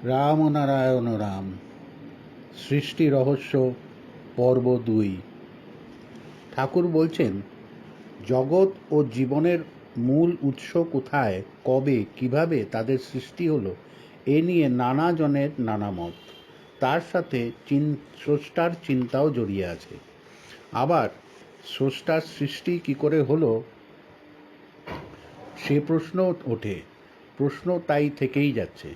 রাম নারায়ণ রাম। সৃষ্টি রহস্য পর্ব 2। ঠাকুর বলছেন, জগৎ ও জীবনের মূল উৎস কোথায়, কবে, কিভাবে তাদের সৃষ্টি হলো, এ নিয়ে নানা জনের নানা মত। তার সাথে স্রষ্টার চিন্তাও জড়িয়ে আছে। আবার স্রষ্টার সৃষ্টি কি করে হলো সে প্রশ্ন ওঠে। প্রশ্ন তাই থেকেই যাচ্ছে।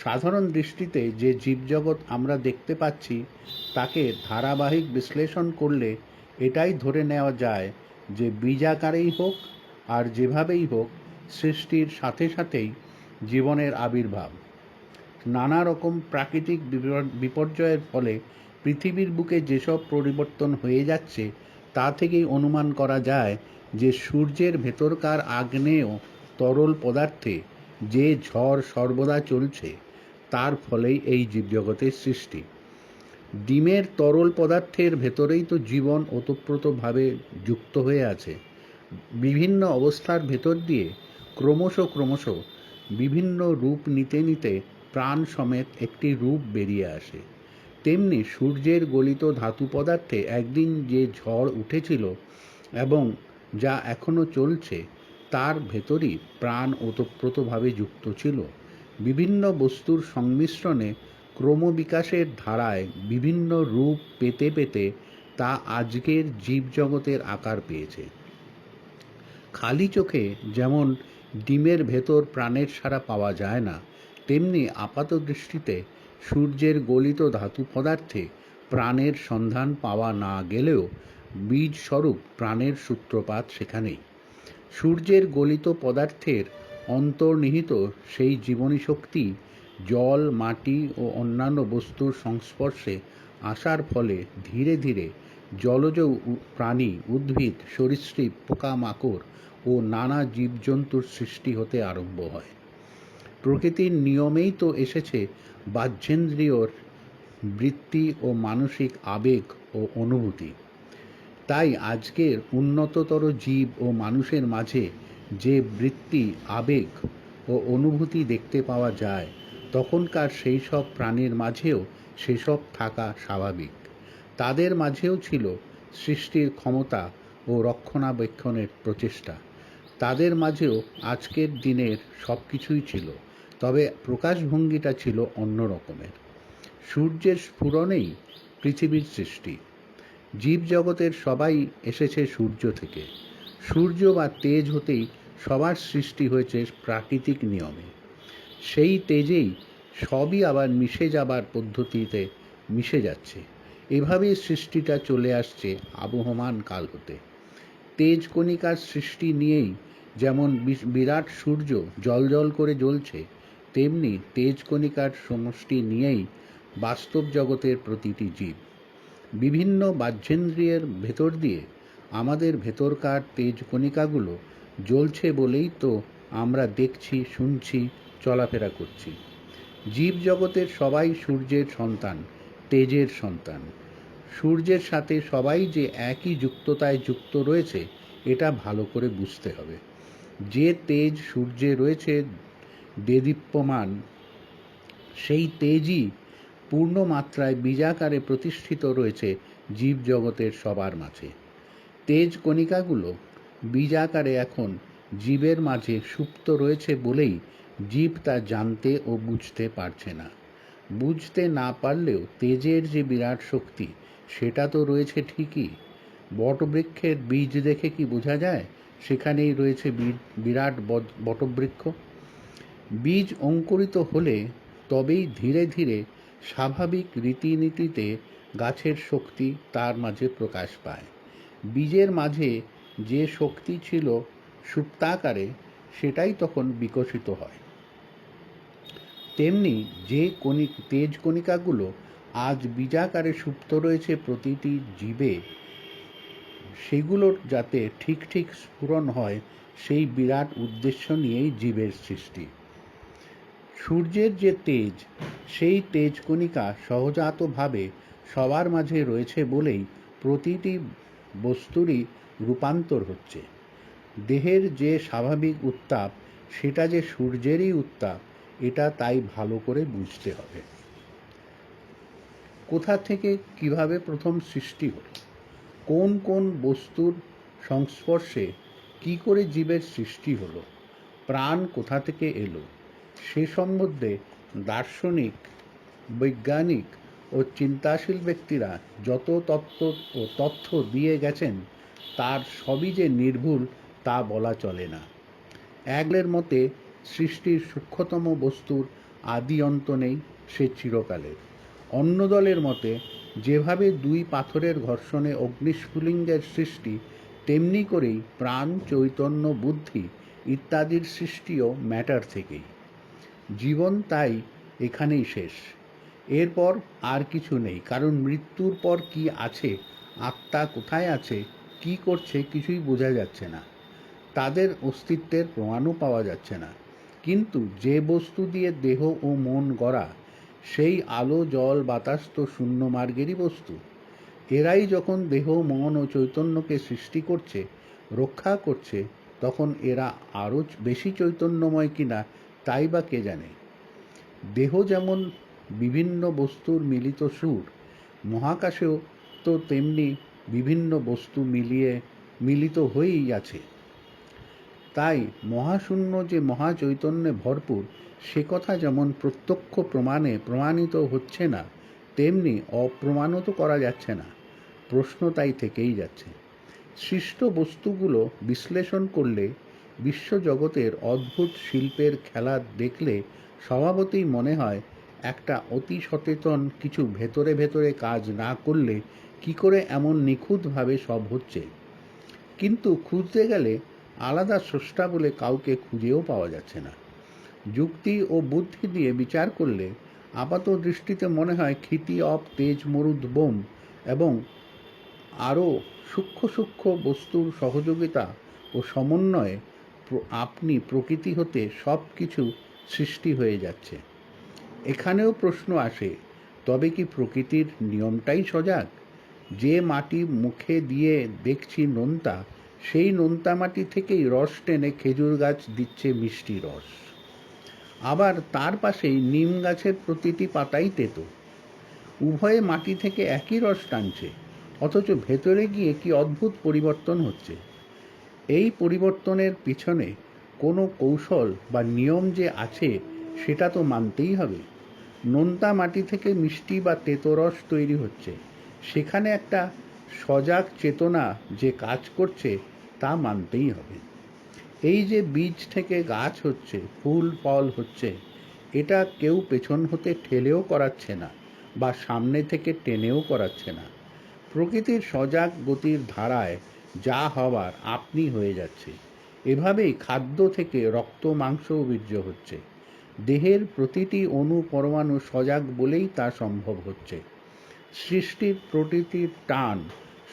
সাধারণ দৃষ্টিতে যে জীবজগৎ আমরা দেখতে পাচ্ছি তাকে ধারাবাহিক বিশ্লেষণ করলে এটাই ধরে নেওয়া যায় যে বীজাকারেই হোক আর যেভাবেই হোক, সৃষ্টির সাথে সাথেই জীবনের আবির্ভাব। নানা রকম প্রাকৃতিক বিপর্যয়ের ফলে পৃথিবীর বুকে যেসব পরিবর্তন হয়ে যাচ্ছে তা থেকেই অনুমান করা যায় যে সূর্যের ভেতরকার আগ্নেয় তরল পদার্থে যে ঝড় সর্বদা চলছে তার ফলেই এই জীবজগতের সৃষ্টি। ডিমের তরল পদার্থের ভেতরেই তো জীবন ওতপ্রোতভাবে যুক্ত হয়ে আছে। বিভিন্ন অবস্থার ভেতর দিয়ে ক্রমশ বিভিন্ন রূপ নিতে নিতে প্রাণ সমেত একটি রূপ বেরিয়ে আসে। তেমনি সূর্যের গলিত ধাতু পদার্থে একদিন যে ঝড় উঠেছিল এবং যা এখনও চলছে তার ভেতরই প্রাণ ওতপ্রোতভাবে যুক্ত ছিল। বিভিন্ন বস্তুর সংমিশ্রণে ক্রমবিকাশের ধারায় বিভিন্ন রূপ পেতে পেতে তা আজকের জীবজগতের আকার পেয়েছে। খালি চোখে যেমন ডিমের ভেতর প্রাণের সাড়া পাওয়া যায় না, তেমনি আপাত দৃষ্টিতে সূর্যের গলিত ধাতু পদার্থে প্রাণের সন্ধান পাওয়া না গেলেও বীজ স্বরূপ প্রাণের সূত্রপাত সেখানেই। সূর্যের গলিত পদার্থের অন্তর্নিহিত সেই জীবনী শক্তি জল, মাটি ও অন্যান্য বস্তুর সংস্পর্শে আসার ফলে ধীরে ধীরে জলজ প্রাণী, উদ্ভিদ, সরীসৃপ, পোকামাকড় ও নানা জীবজন্তুর সৃষ্টি হতে আরম্ভ হয়। প্রকৃতির নিয়মেই তো এসেছে বাহ্যেন্দ্রিয়র বৃত্তি ও মানসিক আবেগ ও অনুভূতি। তাই আজকের উন্নততর জীব ও মানুষের মাঝে যে বৃত্তি, আবেগ ও অনুভূতি দেখতে পাওয়া যায়, তখনকার সেই সব প্রাণীর মাঝেও সেসব থাকা স্বাভাবিক। তাদের মাঝেও ছিল সৃষ্টির ক্ষমতা ও রক্ষণাবেক্ষণের প্রচেষ্টা। তাদের মাঝেও আজকের দিনের সব কিছুই ছিল, তবে প্রকাশভঙ্গিটা ছিল অন্য রকমের। সূর্যের স্ফুরণেই পৃথিবীর সৃষ্টি। জীবজগতের সবাই এসেছে সূর্য থেকে। সূর্য বা তেজ হতেই সবার সৃষ্টি হয়েছে প্রাকৃতিক নিয়মে। সেই তেজেই সবই আবার মিশে যাবার পদ্ধতিতে মিশে যাচ্ছে। এভাবেই সৃষ্টিটা চলে আসছে আবহমান কাল হতে। তেজ কণিকার সৃষ্টি নিয়েই যেমন বিরাট সূর্য জ্বলজ্বল করে জ্বলছে, তেমনি তেজ কণিকার সমষ্টি নিয়েই বাস্তব জগতের প্রতিটি জীব। বিভিন্ন বাহ্যেন্দ্রিয়ের ভেতর দিয়ে আমাদের ভেতরকার তেজ কণিকাগুলো জ্বলছে বলেই তো আমরা দেখছি, শুনছি, চলাফেরা করছি। জীবজগতের সবাই সূর্যের সন্তান, তেজের সন্তান। সূর্যের সাথে সবাই যে একই যুক্ততায় যুক্ত রয়েছে এটা ভালো করে বুঝতে হবে। যে তেজ সূর্যে রয়েছে দেদীপ্যমান, সেই তেজই পূর্ণ মাত্রায় বীজাকারে প্রতিষ্ঠিত রয়েছে জীবজগতের সবার মাঝে। তেজ কণিকাগুলো বীজাকারে এখন জীবের মাঝে সুপ্ত রয়েছে বলেই জীব তা জানতে ও বুঝতে পারছে না। বুঝতে না পারলেও তেজের যে বিরাট শক্তি সেটা তো রয়েছে ঠিকই। বটবৃক্ষের বীজ দেখে কি বোঝা যায় সেখানেই রয়েছে বিরাট বটবৃক্ষ? বীজ অঙ্কুরিত হলে তবেই ধীরে ধীরে স্বাভাবিক রীতিনীতিতে গাছের শক্তি তার মাঝে প্রকাশ পায়। বীজের মাঝে যে শক্তি ছিল সুপ্তাকারে সেটাই তখন বিকশিত হয়। তেমনি যে তেজ কণিকাগুলো আজ বীজাকারে সুপ্ত রয়েছে প্রতিটি জীবে, সেগুলোর যাতে ঠিক ঠিক স্ফুরণ হয় সেই বিরাট উদ্দেশ্য নিয়েই জীবের সৃষ্টি। সূর্যের যে তেজ, সেই তেজ কণিকা সহজাতভাবে সবার মাঝে রয়েছে বলেই প্রতিটি বস্তুরই রূপান্তর হচ্ছে। দেহের যে স্বাভাবিক উত্তাপ সেটা যে সূর্যেরই উত্তাপ এটা তাই ভালো করে বুঝতে হবে। কোথা থেকে কিভাবে প্রথম সৃষ্টি হলো, কোন কোন বস্তুর সংস্পর্শে কি করে জীবের সৃষ্টি হলো, প্রাণ কোথা থেকে এলো, সে সম্বন্ধে দার্শনিক, বৈজ্ঞানিক ও চিন্তাশীল ব্যক্তিরা যত তত্ত্ব ও তথ্য দিয়ে গেছেন তার সবই যে নির্ভুল তা বলা চলে না। একলের মতে সৃষ্টির সূক্ষ্মতম বস্তুর আদি অন্ত নেই, সে চিরকালের। অন্য দলের মতে যেভাবে দুই পাথরের ঘর্ষণে অগ্নিস্ফুলিঙ্গের সৃষ্টি, তেমনি করেই প্রাণ, চৈতন্য, বুদ্ধি ইত্যাদির সৃষ্টিও ম্যাটার থেকেই। জীবন তাই এখানেই শেষ, এরপর আর কিছু নেই, কারণ মৃত্যুর পর কি আছে, আত্মা কোথায় আছে, কি করছে, কিছুই বোঝা যাচ্ছে না। তাদের অস্তিত্বের প্রমাণও পাওয়া যাচ্ছে না। কিন্তু যে বস্তু দিয়ে দেহ ও মন গড়া, সেই আলো, জল, বাতাস তো শূন্য মার্গেরই বস্তু। এরাই যখন দেহ, মন ও চৈতন্যকে সৃষ্টি করছে, রক্ষা করছে, তখন এরা আরও বেশি চৈতন্যময় কিনা তাই বা কে জানে। দেহ যেমন বিভিন্ন বস্তুর মিলিত সুর, মহাকাশেও তো তেমনি বিভিন্ন বস্তু মিলিত হয়েই আছে। তাই মহাশূন্য যে মহাচৈতন্যে ভরপুর, সে কথা যেমন প্রত্যক্ষ প্রমাণে প্রমাণিত হচ্ছে না, তেমনি অপ্রমাণিত করা যাচ্ছে না। প্রশ্ন তাই থেকেই যাচ্ছে। সৃষ্ট বস্তুগুলো বিশ্লেষণ করলে, বিশ্বজগতের অদ্ভুত শিল্পের খেলা দেখলে স্বভাবতই মনে হয় একটা অতি সচেতন কিছু ভেতরে ভেতরে কাজ না করলে কি করে এমন নিখুঁতভাবে সব হচ্ছে। কিন্তু খুঁজতে গেলে আলাদা স্রষ্টা বলে কাউকে খুঁজেও পাওয়া যাচ্ছে না। যুক্তি ও বুদ্ধি দিয়ে বিচার করলে আপাত দৃষ্টিতে মনে হয় ক্ষিতি অফ তেজ মরুদ বোম এবং আরও সূক্ষ্ম সূক্ষ্ম বস্তুর সহযোগিতা ও সমন্বয়ে আপনি প্রকৃতি হতে সব কিছু সৃষ্টি হয়ে যাচ্ছে। এখানেও প্রশ্ন আসে, তবে কি প্রকৃতির নিয়মটাই সজাগ? যে মাটি মুখে দিয়ে দেখছি নোনতা, সেই নোনতা মাটি থেকেই রস টেনে খেজুর গাছ দিচ্ছে মিষ্টি রস। আবার তার পাশেই নিম গাছের প্রতিটি পাতাই তেতো। উভয়ে মাটি থেকে একই রস টানছে, অথচ ভেতরে গিয়ে কি অদ্ভুত পরিবর্তন হচ্ছে। এই পরিবর্তনের পিছনে কোনো কৌশল বা নিয়ম যে আছে সেটা তো মানতেই হবে। নোনতা মাটি থেকে মিষ্টি বা তেতো রস তৈরি হচ্ছে, সেখানে একটা সজাগ চেতনা যে কাজ করছে তা মানতেই হবে। এই যে বীজ থেকে গাছ হচ্ছে, ফুল ফল হচ্ছে, এটা কেউ পেছন হতে ঠেলেও করাচ্ছে না বা সামনে থেকে টেনেও করাচ্ছে না। প্রকৃতির সজাগ গতির ধারায় যা হবার আপনি হয়ে যাচ্ছে। এভাবেই খাদ্য থেকে রক্ত, মাংস বীর্য হচ্ছে। দেহের প্রতিটি অণু পরমাণু সজাগ বলেই তা সম্ভব হচ্ছে। সৃষ্টির প্রকৃতির টান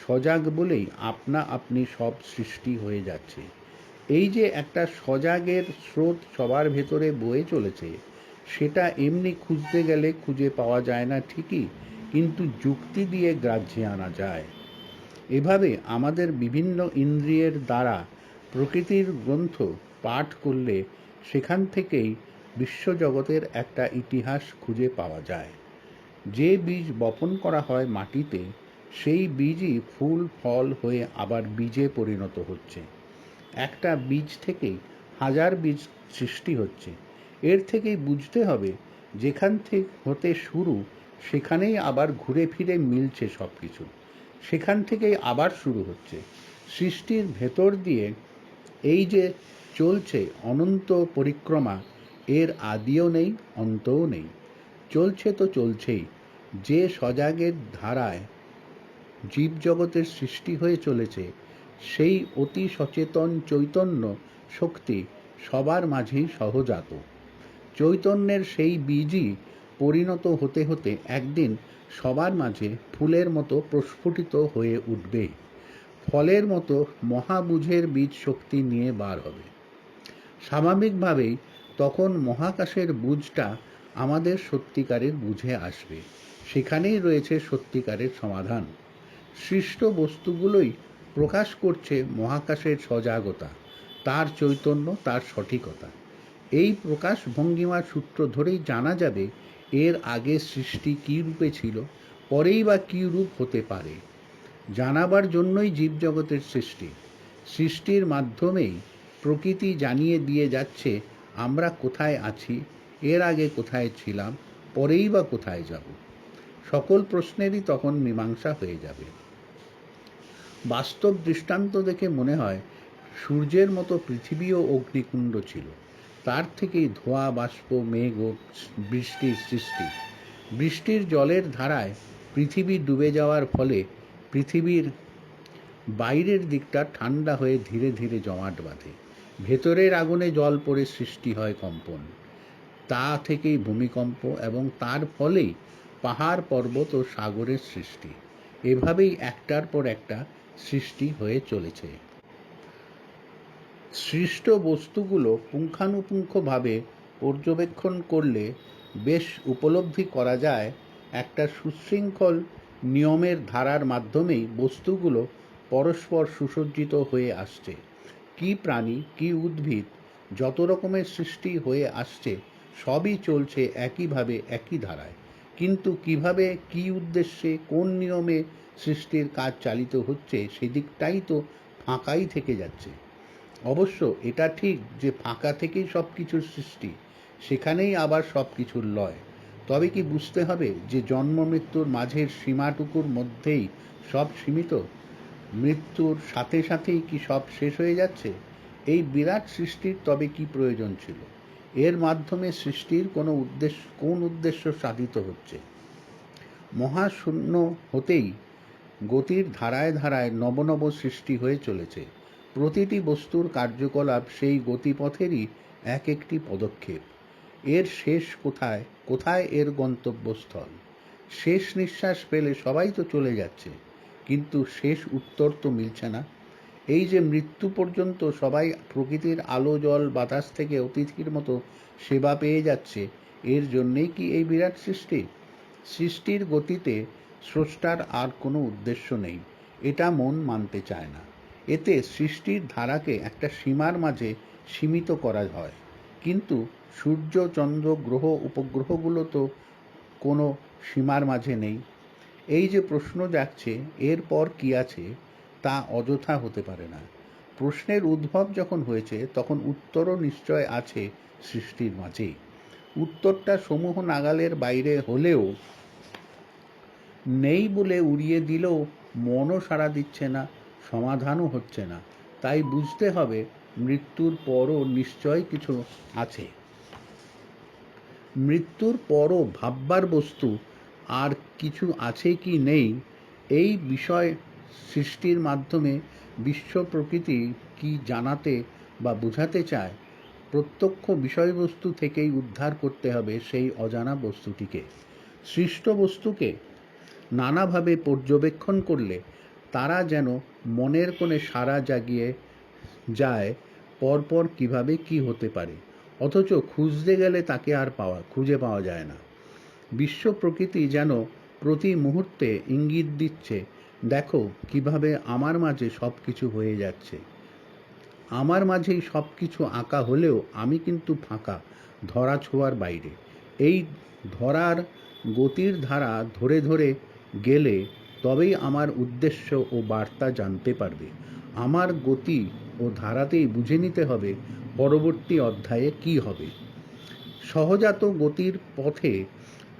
সজাগ বলেই আপনা আপনি সব সৃষ্টি হয়ে যাচ্ছে। এই যে একটা সজাগের স্রোত সবার ভেতরে বয়ে চলেছে, সেটা এমনি খুঁজতে গেলে খুঁজে পাওয়া যায় না ঠিকই, কিন্তু যুক্তি দিয়ে গ্রাহ্যে আনা যায়। এভাবে আমাদের বিভিন্ন ইন্দ্রিয়ের দ্বারা প্রকৃতির গ্রন্থ পাঠ করলে সেখান থেকেই বিশ্বজগতের একটা ইতিহাস খুঁজে পাওয়া যায়। যে বীজ বপন করা হয় মাটিতে, সেই বীজই ফুল ফল হয়ে আবার বীজে পরিণত হচ্ছে। একটা বীজ থেকেই হাজার বীজ সৃষ্টি হচ্ছে। এর থেকেই বুঝতে হবে যেখান থেকে হতে শুরু, সেখানেই আবার ঘুরে ফিরে মিলছে সব কিছু, সেখান থেকেই আবার শুরু হচ্ছে। সৃষ্টির ভেতর দিয়ে এই যে চলছে অনন্ত পরিক্রমা, এর আদিও নেই, অন্তও নেই, চলছে তো চলছেই। যে সজাগের ধারায় জীবজগতের সৃষ্টি হয়ে চলেছে, সেই অতি সচেতন চৈতন্য শক্তি সবার মাঝেই সহজাত। চৈতন্যের সেই বীজই পরিণত হতে হতে একদিন সবার মাঝে ফুলের মতো প্রস্ফুটিত হয়ে উঠবে, ফলের মতো মহাবুঝের বীজ শক্তি নিয়ে বার হবে। স্বাভাবিকভাবেই তখন মহাকাশের বুঝটা আমাদের সত্যিকারের বুঝে আসবে। সেখানেই রয়েছে সত্যিকারের সমাধান। সৃষ্ট বস্তুগুলোই প্রকাশ করছে মহাকাশের সজাগতা, তার চৈতন্য, তার সঠিকতা। এই প্রকাশ ভঙ্গিমার সূত্র ধরেই জানা যাবে এর আগে সৃষ্টি কী রূপে ছিল, পরেই বা কী রূপ হতে পারে। জানাবার জন্যই জীবজগতের সৃষ্টি। সৃষ্টির মাধ্যমেই প্রকৃতি জানিয়ে দিয়ে যাচ্ছে আমরা কোথায় আছি, এর আগে কোথায় ছিলাম, পরেই বা কোথায় যাব। সকল প্রশ্নেরই তখন মীমাংসা হয়ে যাবে। বাস্তব দৃষ্টান্ত দেখে মনে হয় সূর্যের মতো পৃথিবীও অগ্নিকুণ্ড ছিল। তার থেকেই ধোঁয়া, বাষ্প, মেঘ ও বৃষ্টির সৃষ্টি। বৃষ্টির জলের ধারায় পৃথিবী ডুবে যাওয়ার ফলে পৃথিবীর বাইরের দিকটা ঠান্ডা হয়ে ধীরে ধীরে জমাট বাঁধে। ভেতরের আগুনে জল পড়ে সৃষ্টি হয় কম্পন। তা থেকেই ভূমিকম্প এবং তার ফলেই পাহাড়, পর্বত ও সাগরের সৃষ্টি। এভাবেই একটার পর একটা সৃষ্টি হয়ে চলেছে। সৃষ্ট বস্তুগুলো পুঙ্খানুপুঙ্খভাবে পর্যবেক্ষণ করলে বেশ উপলব্ধি করা যায় একটা সুশৃঙ্খল নিয়মের ধারার মাধ্যমেই বস্তুগুলো পরস্পর সুসজ্জিত হয়ে আসছে। কী প্রাণী, কী উদ্ভিদ, যত রকমের সৃষ্টি হয়ে আসছে সবই চলছে একইভাবে, একই ধারায়। কিন্তু কিভাবে, কী উদ্দেশ্যে, কোন নিয়মে সৃষ্টির কাজ চালিত হচ্ছে সেদিকটাই তো ফাঁকাই থেকে যাচ্ছে। অবশ্য এটা ঠিক যে ফাঁকা থেকেই সব কিছুর সৃষ্টি, সেখানেই আবার সব কিছুর লয়। তবে কি বুঝতে হবে যে জন্ম মৃত্যুর মাঝের সীমাটুকুর মধ্যেই সব সীমিত? মৃত্যুর সাথে সাথেই কি সব শেষ হয়ে যাচ্ছে? এই বিরাট সৃষ্টির তবে কি প্রয়োজন ছিল? এর মাধ্যমে সৃষ্টির কোন উদ্দেশ্য সাধিত হচ্ছে? মহাশূন্য হতেই গতির ধারায় ধারায় নব নব সৃষ্টি হয়ে চলেছে। প্রতিটি বস্তুর কার্যকলাপ সেই গতিপথেরই এক একটি পদক্ষেপ। এর শেষ কোথায়, কোথায় এর গন্তব্যস্থল? শেষ নিঃশ্বাস ফেলে সবাই তো চলে যাচ্ছে, কিন্তু শেষ উত্তর তো মিলছে না। এই যে মৃত্যু পর্যন্ত সবাই প্রকৃতির আলো, জল, বাতাস থেকে অতিথির মতো সেবা পেয়ে যাচ্ছে, এর জন্যেই কি এই বিরাট সৃষ্টি? সৃষ্টির গতিতে স্রষ্টার আর কোনো উদ্দেশ্য নেই, এটা মন মানতে চায় না। এতে সৃষ্টির ধারাকে একটা সীমার মাঝে সীমিত করা হয়, কিন্তু সূর্য, চন্দ্র, গ্রহ, উপগ্রহগুলো তো কোনো সীমার মাঝে নেই। এই যে প্রশ্ন জাগছে এরপর কি আছে, তা অযথা হতে পারে না। প্রশ্নের উদ্ভব যখন হয়েছে তখন উত্তরও নিশ্চয় আছে সৃষ্টির মাঝেই। উত্তরটা সমূহ নাগালের বাইরে হলেও, নেই বলে উড়িয়ে দিলেও মনও সাড়া দিচ্ছে না, সমাধানও হচ্ছে না। তাই বুঝতে হবে মৃত্যুর পরও নিশ্চয় কিছু আছে। মৃত্যুর পরও ভাববার বস্তু আর কিছু আছে কি নেই, এই বিষয় সৃষ্টির মাধ্যমে বিশ্ব প্রকৃতি কি জানাতে বা বোঝাতে চায়, প্রত্যক্ষ বিষয়বস্তু থেকেই উদ্ধার করতে হবে সেই অজানা বস্তুটিকে। সৃষ্ট বস্তুকে নানাভাবে পর্যবেক্ষণ করলে তারা যেন মনের কোণে সাড়া জাগিয়ে যায় পরপর কিভাবে কি হতে পারে, অথচ খুঁজতে গেলে তাকে আর খুঁজে পাওয়া যায় না। বিশ্ব প্রকৃতি যেন প্রতি মুহূর্তে ইঙ্গিত দিচ্ছে, দেখো কিভাবে আমার মাঝে সব কিছু হয়ে যাচ্ছে। আমার মাঝেই সব কিছু আঁকা হলেও আমি কিন্তু ফাঁকা, ধরা ছোঁয়ার বাইরে। এই ধরার গতির ধারা ধরে ধরে গেলে তবেই আমার উদ্দেশ্য ও বার্তা জানতে পারবে। আমার গতি ও ধারাতেই বুঝে নিতে হবে পরবর্তী অধ্যায়ে কি হবে। সহজাত গতির পথে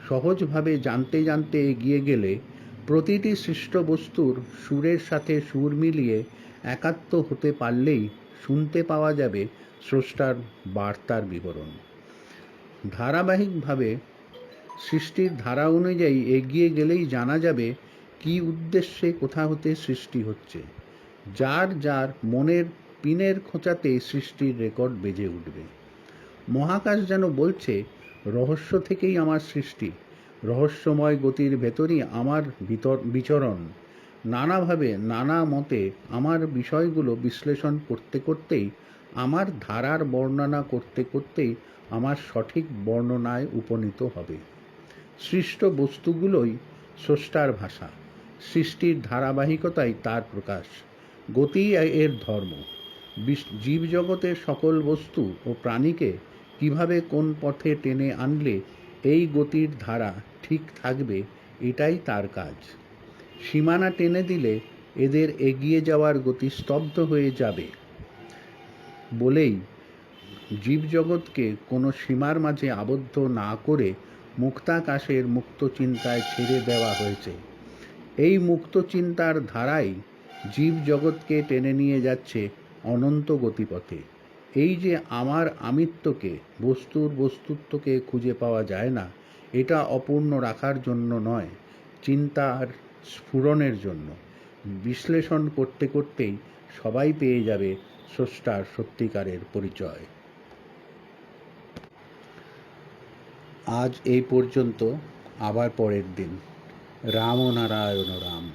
সহজভাবে জানতে জানতে এগিয়ে গেলে প্রতিটি সৃষ্ট বস্তুর সুরের সাথে সুর মিলিয়ে একাত্ম হতে পারলেই শুনতে পাওয়া যাবে স্রষ্টার বার্তার বিবরণ। ধারাবাহিকভাবে সৃষ্টির ধারা অনুযায়ী এগিয়ে গেলেই জানা যাবে কি উদ্দেশ্যে কোথা হতে সৃষ্টি হচ্ছে। যার যার মনের পিনের খোঁচাতে সৃষ্টির রেকর্ড বেজে উঠবে। মহাকাশ যেন বলছে, রহস্য থেকেই আমার সৃষ্টি, রহস্যময় গতির ভেতরই আমার বিচরণ। নানাভাবে, নানা মতে আমার বিষয়গুলো বিশ্লেষণ করতে করতেই, আমার ধারার বর্ণনা করতে করতেই আমার সঠিক বর্ণনায় উপনীত হবে। সৃষ্ট বস্তুগুলোই স্রষ্টার ভাষা, সৃষ্টির ধারাবাহিকতাই তার প্রকাশ, গতিই এর ধর্ম। জীবজগতের সকল বস্তু ও প্রাণীকে কিভাবে কোন পথে টেনে আনলে এই গতির ধারা ঠিক থাকবে, এটাই তার কাজ। সীমানা টেনে দিলে এদের এগিয়ে যাওয়ার গতি স্তব্ধ হয়ে যাবে বলেই জীবজগৎকে কোনো সীমার মাঝে আবদ্ধ না করে মুক্তাকাশের মুক্ত চিন্তায় ছেড়ে দেওয়া হয়েছে। এই মুক্ত চিন্তার ধারাই জীবজগৎকে টেনে নিয়ে যাচ্ছে অনন্ত গতিপথে। এই যে আমার আমিত্বকে, বস্তুর বস্তুত্বকে খুঁজে পাওয়া যায় না, এটা অপূর্ণ রাখার জন্য নয়, চিন্তার স্ফুরণের জন্য। বিশ্লেষণ করতে করতেই সবাই পেয়ে যাবে স্রষ্টার সত্যিকারের পরিচয়। আজ এই পর্যন্ত, আবার পরের দিন। রাম নারায়ণ রাম।